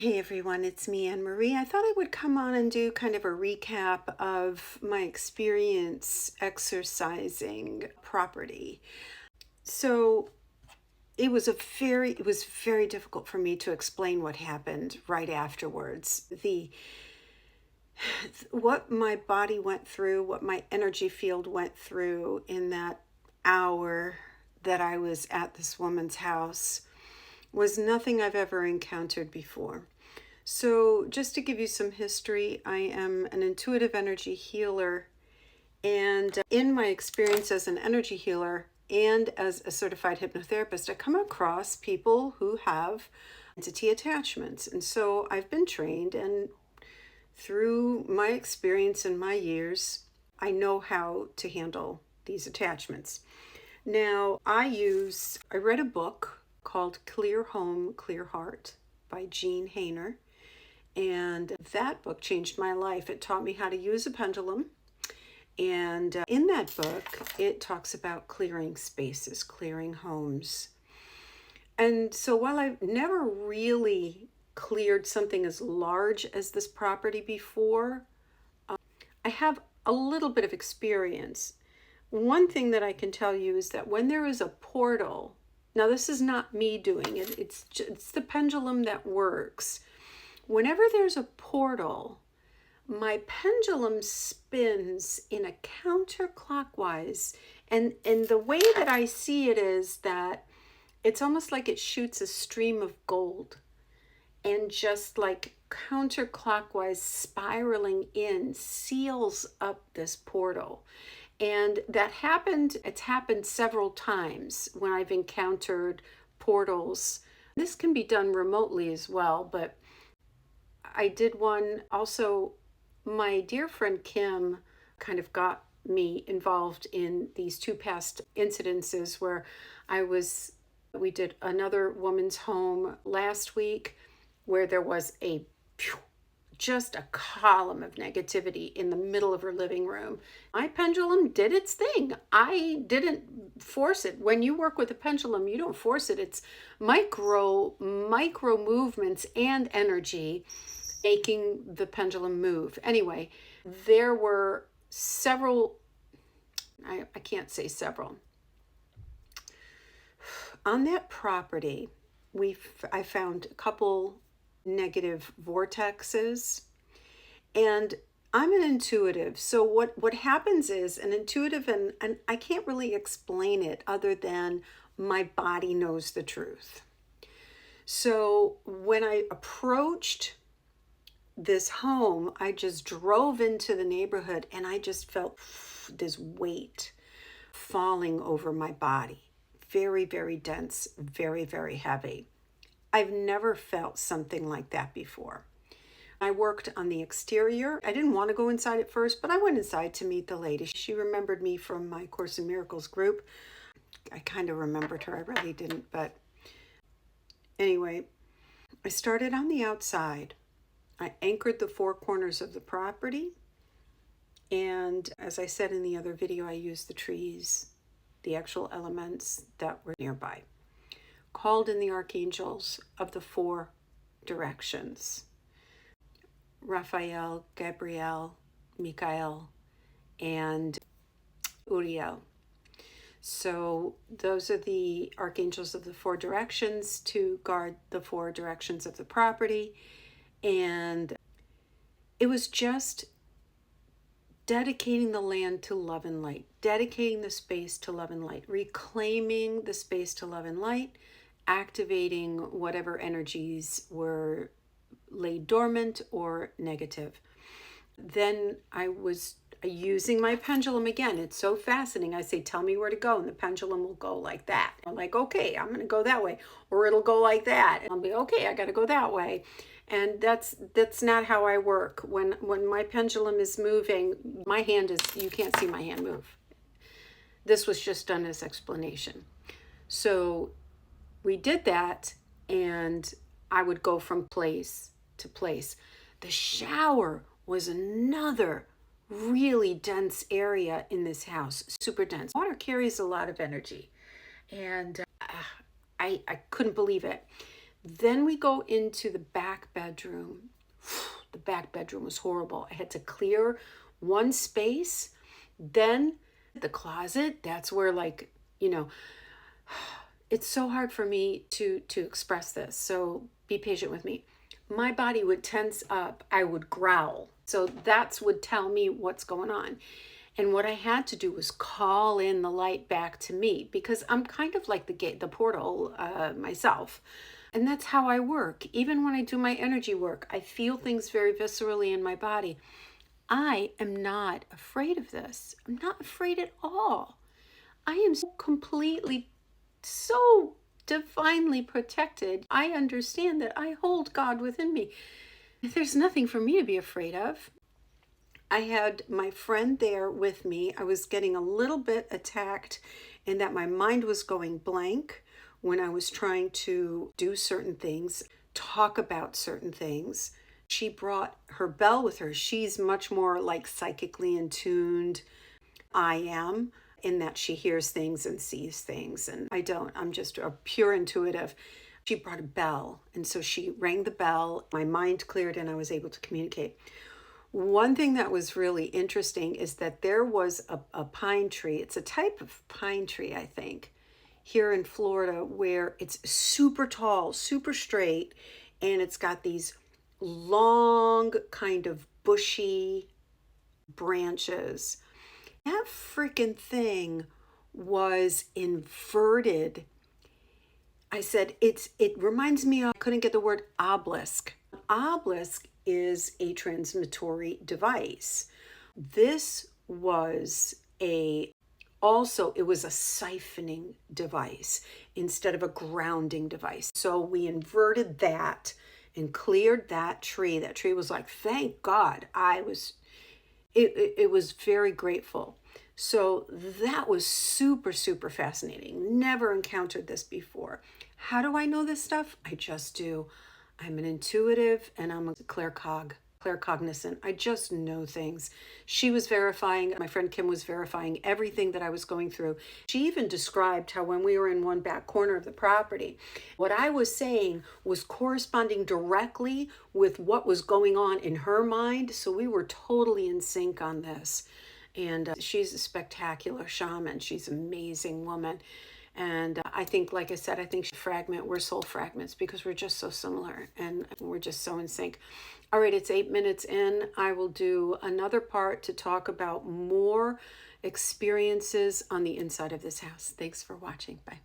Hey everyone, it's me, Anne Marie. I thought I would come on and do kind of a recap of my experience exercising property. So it was very difficult for me to explain what happened right afterwards. What my body went through, what my energy field went through in that hour that I was at this woman's house was nothing I've ever encountered before. So, just to give you some history, I am an intuitive energy healer. And in my experience as an energy healer and as a certified hypnotherapist, I come across people who have entity attachments. And so I've been trained, and through my experience and my years, I know how to handle these attachments. Now, I read a book called Clear Home, Clear Heart by Jean Hainer. And that book changed my life. It taught me how to use a pendulum. And in that book, it talks about clearing spaces, clearing homes. And so while I've never really cleared something as large as this property before, I have a little bit of experience. One thing that I can tell you is that when there is a portal, now this is not me doing it, it's the pendulum that works. Whenever there's a portal, my pendulum spins in a counterclockwise. And the way that I see it is that it's almost like it shoots a stream of gold and just like counterclockwise spiraling in seals up this portal. And it's happened several times when I've encountered portals. This can be done remotely as well, but I did one also. My dear friend Kim kind of got me involved in these two past incidences where we did another woman's home last week where there was just a column of negativity in the middle of her living room. My pendulum did its thing. I didn't force it. When you work with a pendulum, you don't force it. It's micro movements and energy making the pendulum move. Anyway, there were several, I can't say several. On that property, I found a couple negative vortexes, and I'm an intuitive. So what happens is an intuitive, and I can't really explain it other than my body knows the truth. So when I approached this home, I just drove into the neighborhood and I just felt this weight falling over my body. Very, very dense, very, very heavy. I've never felt something like that before. I worked on the exterior. I didn't want to go inside at first, but I went inside to meet the lady. She remembered me from my Course in Miracles group. I kind of remembered her. I really didn't, but anyway, I started on the outside. I anchored the four corners of the property. And as I said in the other video, I used the trees, the actual elements that were nearby. Called in the archangels of the four directions: Raphael, Gabriel, Michael, and Uriel. So those are the archangels of the four directions to guard the four directions of the property. And it was just dedicating the land to love and light, dedicating the space to love and light, reclaiming the space to love and light, activating whatever energies were laid dormant or negative. Then I was using my pendulum again. It's so fascinating. I say, tell me where to go, and the pendulum will go like that. I'm like, okay, I'm going to go that way. Or it'll go like that. And I'll be, okay, I got to go that way. And that's not how I work. When my pendulum is moving, you can't see my hand move. This was just done as explanation. So we did that, and I would go from place to place. The shower was another really dense area in this house, super dense. Water carries a lot of energy, and I couldn't believe it. Then we go into the back bedroom. The back bedroom was horrible. I had to clear one space. Then the closet, that's where, like, you know, it's so hard for me to express this. So be patient with me. My body would tense up. I would growl. So that's would tell me what's going on. And what I had to do was call in the light back to me, because I'm kind of like the gate, the portal myself. And that's how I work. Even when I do my energy work, I feel things very viscerally in my body. I am not afraid of this. I'm not afraid at all. I am so completely, so divinely protected. I understand that I hold God within me. There's nothing for me to be afraid of. I had my friend there with me. I was getting a little bit attacked in that my mind was going blank when I was trying to do certain things, talk about certain things. She brought her bell with her. She's much more like psychically in tuned. I am, in that she hears things and sees things, and I don't. I'm just a pure intuitive. She brought a bell, and so she rang the bell. My mind cleared and I was able to communicate. One thing that was really interesting is that there was a pine tree. It's a type of pine tree, I think, here in Florida, where it's super tall, super straight, and it's got these long, kind of bushy branches. That freaking thing was inverted. I said, it reminds me of, I couldn't get the word obelisk. Obelisk is a transmittory device. This was it was a siphoning device instead of a grounding device. So we inverted that and cleared that tree. That tree was like, thank God. It was very grateful. So that was super, super fascinating. Never encountered this before. How do I know this stuff? I just do. I'm an intuitive and I'm a claircognizant. I just know things. She was verifying, my friend Kim was verifying everything that I was going through. She even described how when we were in one back corner of the property, what I was saying was corresponding directly with what was going on in her mind. So we were totally in sync on this. And she's a spectacular shaman. She's an amazing woman. And I think, like I said, I think we're soul fragments because we're just so similar and we're just so in sync. All right, it's 8 minutes in. I will do another part to talk about more experiences on the inside of this house. Thanks for watching. Bye.